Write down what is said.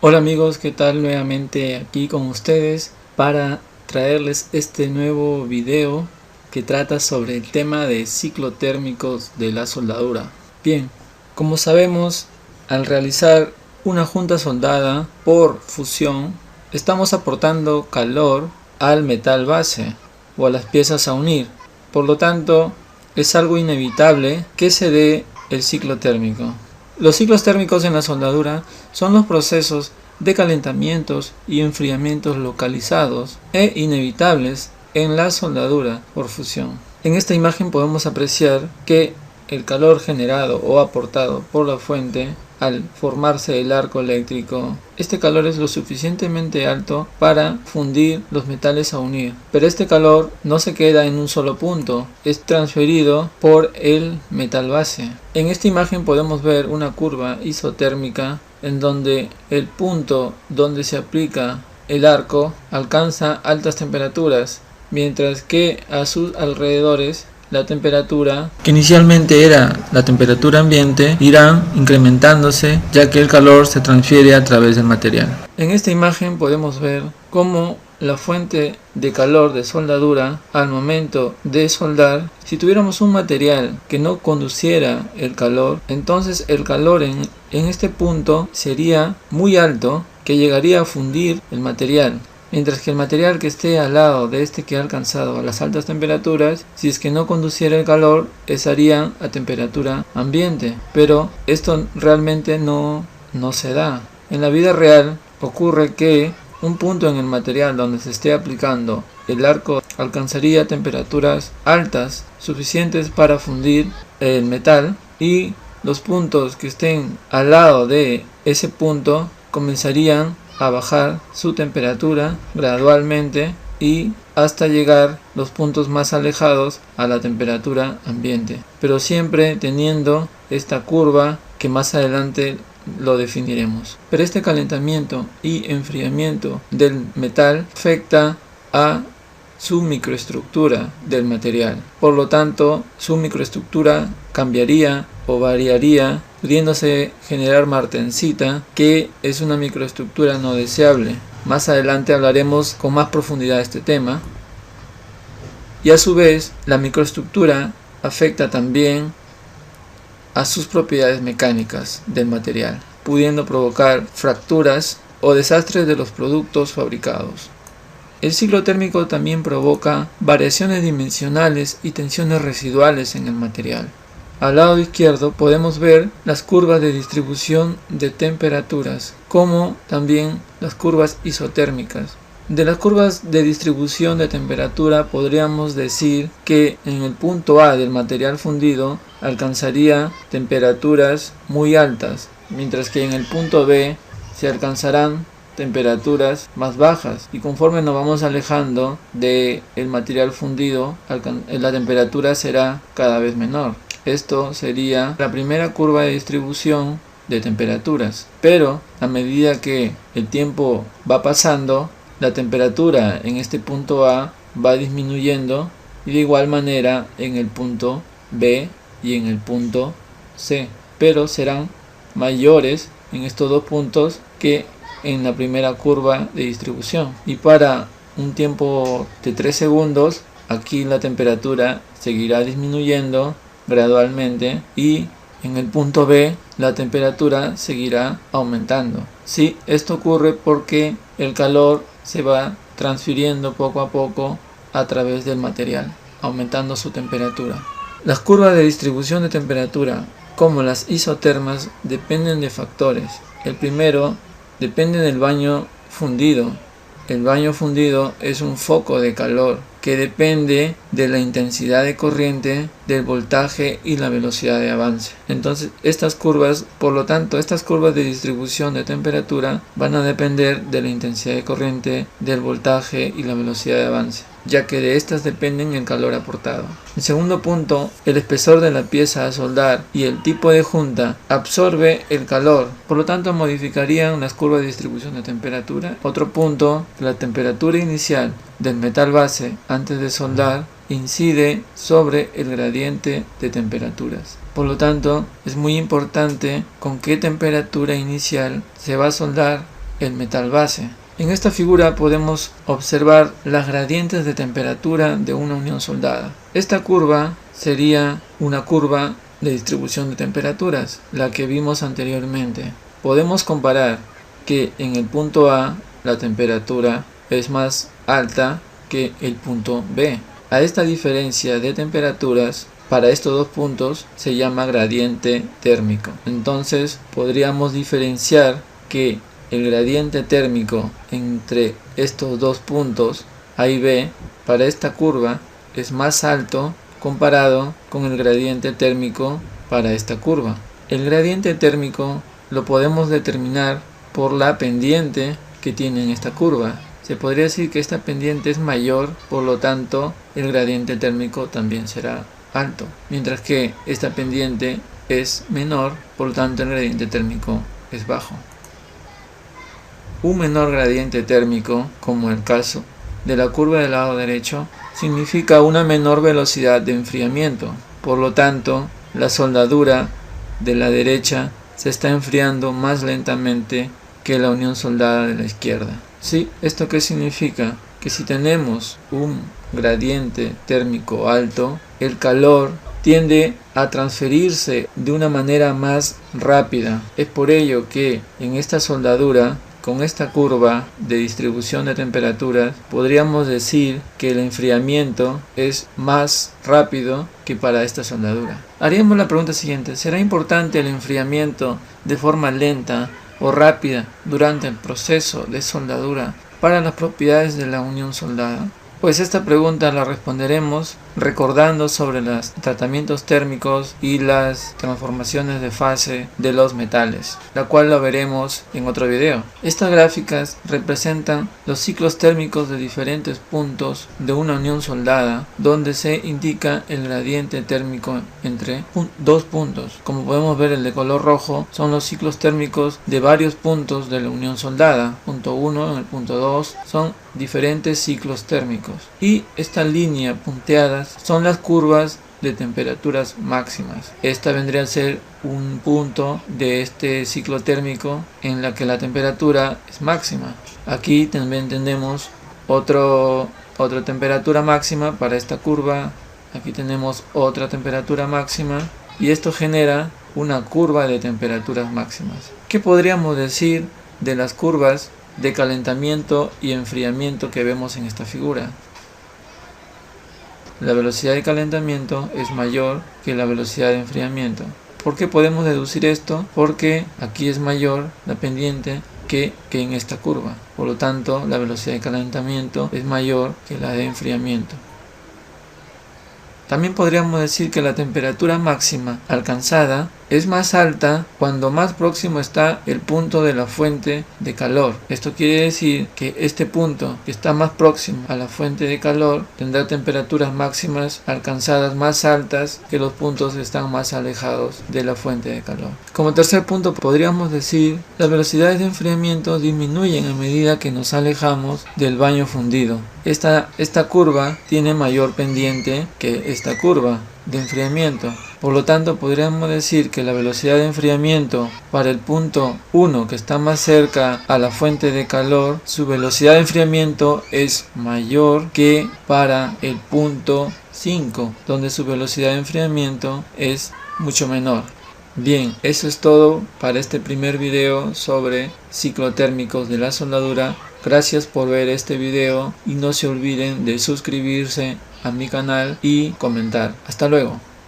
Hola amigos, ¿qué tal? Nuevamente aquí con ustedes para traerles este nuevo video que trata sobre el tema de ciclotérmicos de la soldadura. Bien, como sabemos, al realizar una junta soldada por fusión, estamos aportando calor al metal base o a las piezas a unir. Por lo tanto, es algo inevitable que se dé el ciclo térmico. Los ciclos térmicos en la soldadura son los procesos de calentamientos y enfriamientos localizados e inevitables en la soldadura por fusión. En esta imagen podemos apreciar que el calor generado o aportado por la fuente al formarse el arco eléctrico, este calor es lo suficientemente alto para fundir los metales a unir, pero este calor no se queda en un solo punto, es transferido por el metal base. En esta imagen podemos ver una curva isotérmica en donde el punto donde se aplica el arco alcanza altas temperaturas, mientras que a sus alrededores la temperatura, que inicialmente era la temperatura ambiente, irá incrementándose ya que el calor se transfiere a través del material. En esta imagen podemos ver cómo la fuente de calor de soldadura al momento de soldar, si tuviéramos un material que no conduciera el calor, entonces el calor en este punto sería muy alto, que llegaría a fundir el material. Mientras que el material que esté al lado de este que ha alcanzado a las altas temperaturas, si es que no conduciera el calor, estaría a temperatura ambiente. Pero esto realmente no se da. En la vida real ocurre que un punto en el material donde se esté aplicando el arco alcanzaría temperaturas altas suficientes para fundir el metal, y los puntos que estén al lado de ese punto comenzarían a bajar su temperatura gradualmente y hasta llegar los puntos más alejados a la temperatura ambiente, pero siempre teniendo esta curva que más adelante lo definiremos. Pero este calentamiento y enfriamiento del metal afecta a su microestructura del material, por lo tanto su microestructura cambiaría o variaría, pudiéndose generar martensita, que es una microestructura no deseable. Más adelante hablaremos con más profundidad de este tema. Y a su vez, la microestructura afecta también a sus propiedades mecánicas del material, pudiendo provocar fracturas o desastres de los productos fabricados. El ciclo térmico también provoca variaciones dimensionales y tensiones residuales en el material. Al lado izquierdo podemos ver las curvas de distribución de temperaturas, como también las curvas isotérmicas. De las curvas de distribución de temperatura podríamos decir que en el punto A del material fundido alcanzaría temperaturas muy altas, mientras que en el punto B se alcanzarán temperaturas más bajas, y conforme nos vamos alejando del material fundido, la temperatura será cada vez menor. Esto sería la primera curva de distribución de temperaturas, pero a medida que el tiempo va pasando, la temperatura en este punto A va disminuyendo, y de igual manera en el punto B y en el punto C, pero serán mayores en estos dos puntos que en la primera curva de distribución. Y para un tiempo de 3 segundos, aquí la temperatura seguirá disminuyendo gradualmente, y en el punto B la temperatura seguirá aumentando. Sí, esto ocurre porque el calor se va transfiriendo poco a poco a través del material, aumentando su temperatura. Las curvas de distribución de temperatura, como las isotermas, dependen de factores. El primero depende del baño fundido. El baño fundido es un foco de calor que depende de la intensidad de corriente, del voltaje y la velocidad de avance. Entonces estas curvas, por lo tanto, estas curvas de distribución de temperatura van a depender de la intensidad de corriente, del voltaje y la velocidad de avance, ya que de estas dependen el calor aportado. En segundo punto, el espesor de la pieza a soldar y el tipo de junta absorbe el calor, por lo tanto modificarían las curvas de distribución de temperatura. Otro punto, la temperatura inicial del metal base antes de soldar incide sobre el gradiente de temperaturas. Por lo tanto, es muy importante con qué temperatura inicial se va a soldar el metal base. En esta figura podemos observar las gradientes de temperatura de una unión soldada. Esta curva sería una curva de distribución de temperaturas, la que vimos anteriormente. Podemos comparar que en el punto A la temperatura es más alta que el punto B. A esta diferencia de temperaturas para estos dos puntos se llama gradiente térmico. Entonces podríamos diferenciar que el gradiente térmico entre estos dos puntos A y B para esta curva es más alto comparado con el gradiente térmico para esta curva. El gradiente térmico lo podemos determinar por la pendiente que tiene en esta curva. Se podría decir que esta pendiente es mayor, por lo tanto el gradiente térmico también será alto, mientras que esta pendiente es menor, por lo tanto el gradiente térmico es bajo. Un menor gradiente térmico, como el caso de la curva del lado derecho, significa una menor velocidad de enfriamiento. Por lo tanto, la soldadura de la derecha se está enfriando más lentamente que la unión soldada de la izquierda. ¿Sí? ¿Esto qué significa? Que si tenemos un gradiente térmico alto, el calor tiende a transferirse de una manera más rápida. Es por ello que en esta soldadura, con esta curva de distribución de temperaturas, podríamos decir que el enfriamiento es más rápido que para esta soldadura. Haríamos la pregunta siguiente: ¿será importante el enfriamiento de forma lenta o rápida durante el proceso de soldadura para las propiedades de la unión soldada? Pues esta pregunta la responderemos recordando sobre los tratamientos térmicos y las transformaciones de fase de los metales, la cual la veremos en otro video. Estas gráficas representan los ciclos térmicos de diferentes puntos de una unión soldada, donde se indica el gradiente térmico entre dos puntos. Como podemos ver, el de color rojo son los ciclos térmicos de varios puntos de la unión soldada. Punto 1 en el punto 2 son diferentes ciclos térmicos, y esta línea punteada son las curvas de temperaturas máximas. Esta vendría a ser un punto de este ciclo térmico en la que la temperatura es máxima. Aquí también tenemos otra temperatura máxima para esta curva. Aquí tenemos otra temperatura máxima, y esto genera una curva de temperaturas máximas. ¿Qué podríamos decir de las curvas de calentamiento y enfriamiento que vemos en esta figura? La velocidad de calentamiento es mayor que la velocidad de enfriamiento. ¿Por qué podemos deducir esto? Porque aquí es mayor la pendiente que en esta curva. Por lo tanto, la velocidad de calentamiento es mayor que la de enfriamiento. También podríamos decir que la temperatura máxima alcanzada es más alta cuando más próximo está el punto de la fuente de calor. Esto quiere decir que este punto que está más próximo a la fuente de calor tendrá temperaturas máximas alcanzadas más altas que los puntos que están más alejados de la fuente de calor. Como tercer punto, podríamos decir las velocidades de enfriamiento disminuyen a medida que nos alejamos del baño fundido. Esta curva tiene mayor pendiente que esta curva de enfriamiento. Por lo tanto, podríamos decir que la velocidad de enfriamiento para el punto 1, que está más cerca a la fuente de calor, su velocidad de enfriamiento es mayor que para el punto 5, donde su velocidad de enfriamiento es mucho menor. Bien, eso es todo para este primer video sobre ciclotérmicos de la soldadura. Gracias por ver este video y no se olviden de suscribirse a mi canal y comentar. Hasta luego.